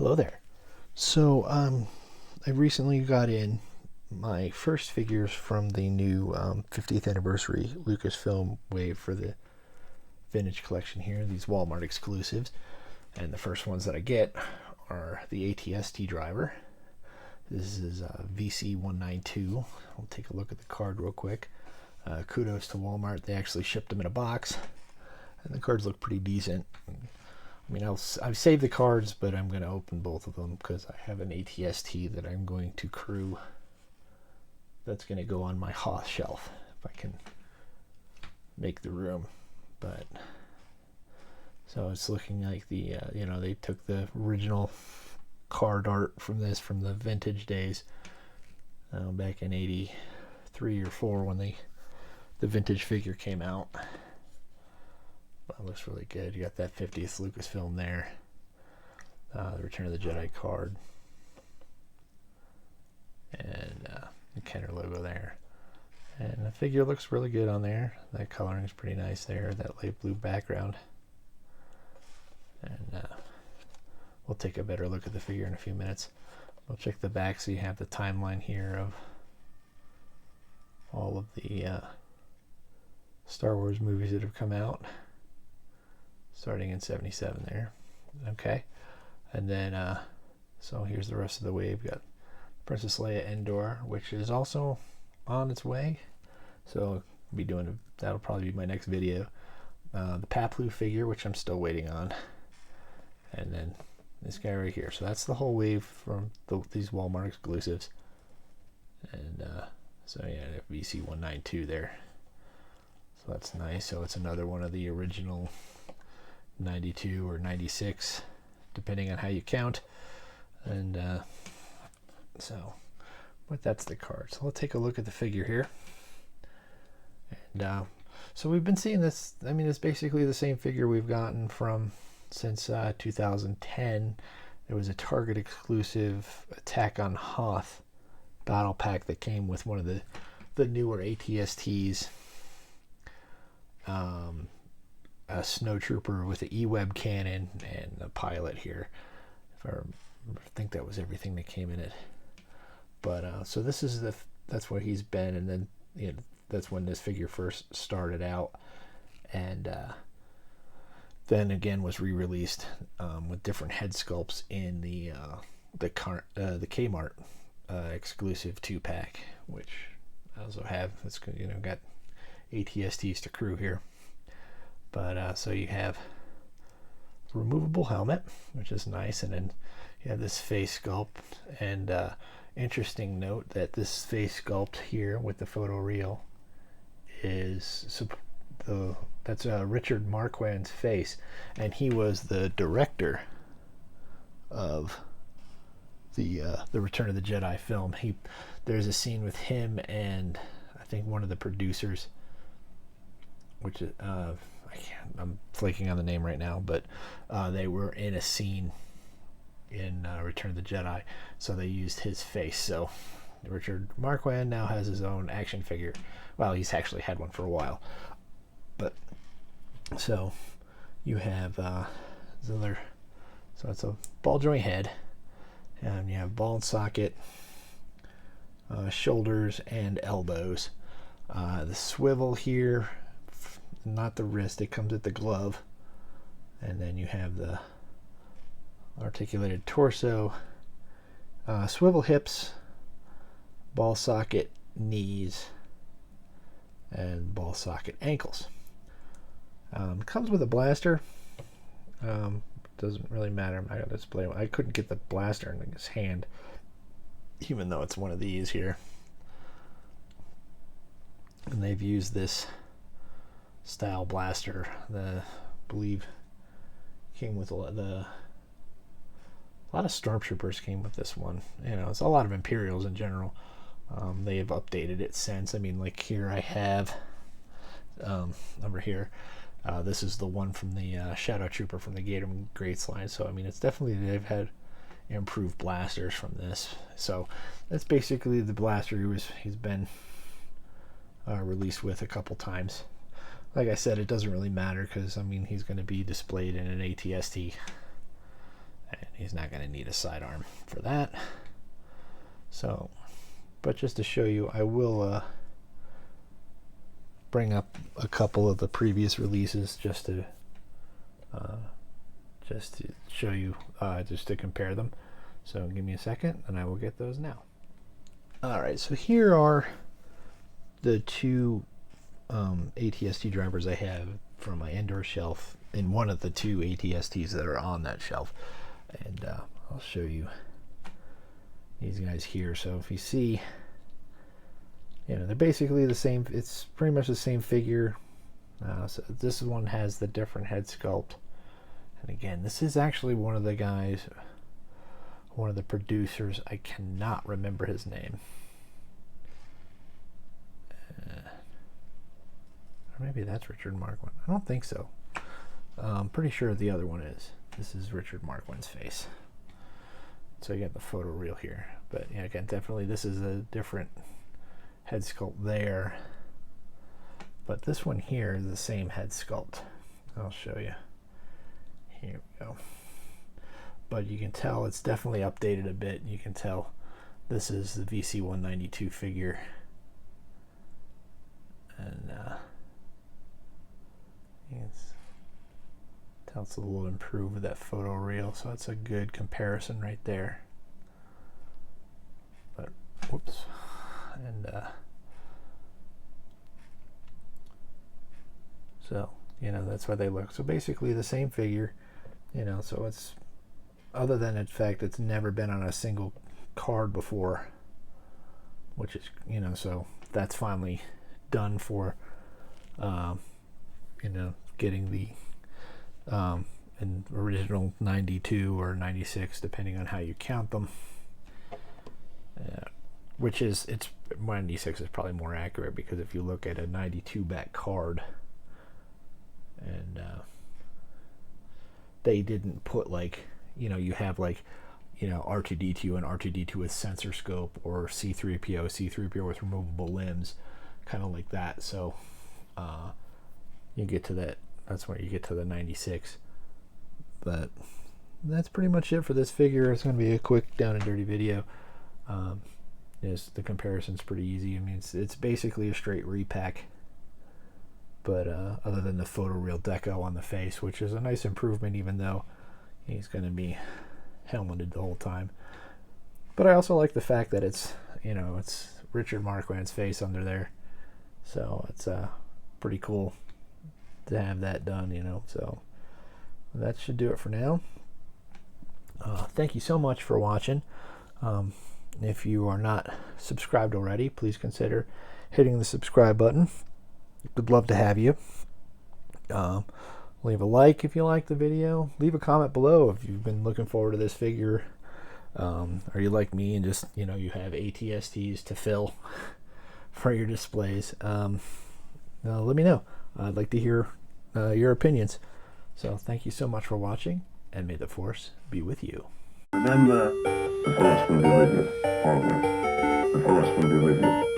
Hello there. So, I recently got in my first figures from the new 50th anniversary Lucasfilm wave for the vintage collection here, these Walmart exclusives. And the first ones that I get are the ATST driver. This is VC192. I'll take a look at the card real quick. Kudos to Walmart. They actually shipped them in a box, and the cards look pretty decent. I mean, I've saved the cards, but I'm going to open both of them because I have an ATST that I'm going to crew. That's going to go on my Hoth shelf if I can make the room. But so it's looking like the they took the original card art from this from the vintage days back in '83 or '4 when the vintage figure came out. That looks really good. You got that 50th Lucasfilm there. The Return of the Jedi card. And the Kenner logo there. And the figure looks really good on there. That coloring is pretty nice there. That light blue background. And we'll take a better look at the figure in a few minutes. We'll check the back so you have the timeline here of all of the Star Wars movies that have come out. Starting in '77 there. Okay. And then, so here's the rest of the wave. We've got Princess Leia Endor, which is also on its way. So that'll probably be my next video. The Paplu figure, which I'm still waiting on. And then this guy right here. So that's the whole wave from these Walmart exclusives. And so yeah, VC192 there. So that's nice. So it's another one of the original 92 or 96 depending on how you count. And but that's the card. So let's take a look at the figure here. And so we've been seeing this. I mean, it's basically the same figure we've gotten since 2010. There was a Target exclusive Attack on Hoth battle pack that came with one of the newer ATSTs. A snowtrooper with an E-Web cannon and a pilot here. If I think that was everything that came in it. But so this is that's where he's been, and then that's when this figure first started out, and then again was re-released with different head sculpts in the Kmart exclusive 2-pack, which I also have. It's got ATSTs to crew here. But so you have a removable helmet, which is nice, and then you have this face sculpt. And interesting note that this face sculpt here with the photoreal that's Richard Marquand's face, and he was the director of the Return of the Jedi film. There's a scene with him and I think one of the producers, which is I'm flaking on the name right now, but they were in a scene in Return of the Jedi, so they used his face. So Richard Marquand now has his own action figure. Well, he's actually had one for a while, but so you have so it's a ball joint head, and you have ball and socket, shoulders and elbows. The swivel here, not the wrist, it comes at the glove, and then you have the articulated torso, swivel hips, ball socket knees, and ball socket ankles. Comes with a blaster. Doesn't really matter. I got to display. I couldn't get the blaster in his hand, even though it's one of these here. And they've used this style blaster. I believe came with a lot of stormtroopers came with this one. It's a lot of Imperials in general. They have updated it since. I mean, like here I have over here. This is the one from the Shadow Trooper from the Gator Greats line. So I mean, it's definitely they've had improved blasters from this. So that's basically the blaster he's been released with a couple times. Like I said, it doesn't really matter because I mean he's going to be displayed in an ATST, he's not going to need a sidearm for that. So, but just to show you, I will bring up a couple of the previous releases just to show you, just to compare them. So give me a second and I will get those now. Alright, so here are the two ATST drivers I have from my indoor shelf, in one of the two ATSTs that are on that shelf. And I'll show you these guys here. So if you see, you know, they're basically the same. It's pretty much the same figure. So this one has the different head sculpt. And again, this is actually one of the guys, one of the producers. I cannot remember his name. Or maybe that's Richard Marquand. I don't think so. I'm pretty sure the other one is. This is Richard Marquand's face. So you got the photo reel here. But yeah, again, definitely this is a different head sculpt there. But this one here is the same head sculpt. I'll show you. Here we go. But you can tell it's definitely updated a bit. You can tell this is the VC192 figure. And it's a little improved with that photo reel, so that's a good comparison right there. But whoops, and so you know, that's why they look so basically the same figure, you know. So it's, other than the fact it's never been on a single card before, which is, you know, so that's finally done for you know, getting the an original 92 or 96, depending on how you count them, which is, it's 96 is probably more accurate, because if you look at a 92 back card, and they didn't put, like, you know, you have like, you know, R2D2 and R2D2 with sensor scope, or C3PO with removable limbs, kind of like that. So you get to that, that's where you get to the 96. But that's pretty much it for this figure. It's going to be a quick down and dirty video. Yes, the comparison's pretty easy. I mean, it's basically a straight repack, but other than the photoreal deco on the face, which is a nice improvement, even though he's going to be helmeted the whole time. But I also like the fact that it's, you know, it's Richard Marquand's face under there, so it's pretty cool to have that done, you know. So that should do it for now. Thank you so much for watching. If you are not subscribed already, please consider hitting the subscribe button. Would love to have you. Leave a like if you like the video. Leave a comment below if you've been looking forward to this figure, or you like me and just, you know, you have ATSTs to fill for your displays. Let me know. I'd like to hear your opinions. So thank you so much for watching, and may the Force be with you. Remember, the Force will be with you always. The Force will be with you.